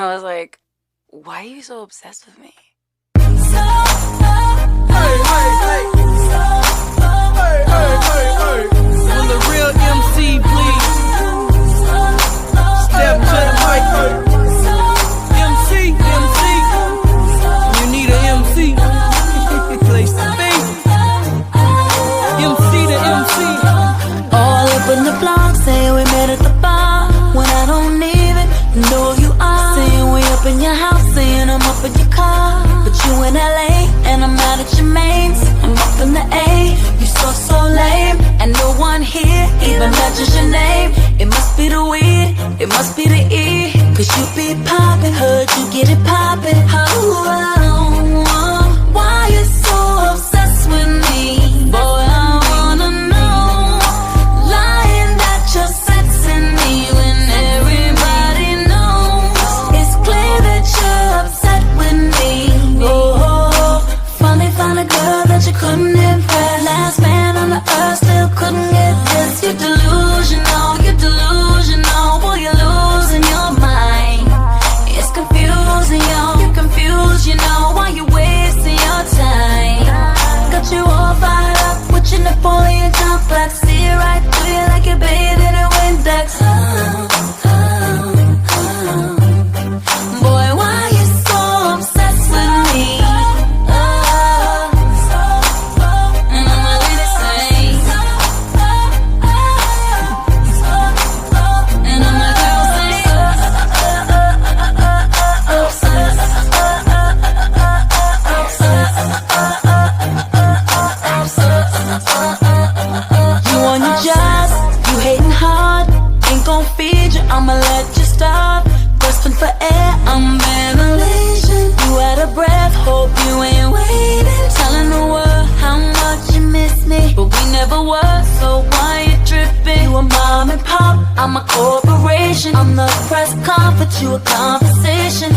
I was like, why are you so obsessed with me? Will the real MC please step to the mic? MC, you need an MC. Place to be. MC to MC. All up in the blog, saying we met at the bar when I don't even know who you are. Saying we up in your house, saying I'm up in your car, but you in LA and I'm out at your mains. I'm up in the A, you so lame, and no one here even mentions your name. It must be the weed, it must be the E, 'cause you be poppin', heard you get it poppin'. Why you so obsessed with me? Boy, I wanna know. Lying that you're sexing me when everybody knows. It's clear that you're upset with me. Oh, finally found a girl that you couldn't impress. Last man on the earth still couldn't get this. You're delusional, boy, you're losing your mind. It's confusing, yo, you're confused, you know, why you wasting your time. Got you all fired up with your Napoleon jump back. See it right through you like you're bathed in a Windex. Boy, why you so obsessed with me? And I'ma let it say, and I'm a girl say, you on your job, you hating hard, ain't gon' feed you, I'ma let you starve. Grasping for air, I'm ventilation. You out of breath, hope you ain't waiting. Telling the world how much you miss me, but we never were, so why you tripping? You a mom and pop, I'm a corporation. I'm the press conference, you a conversation.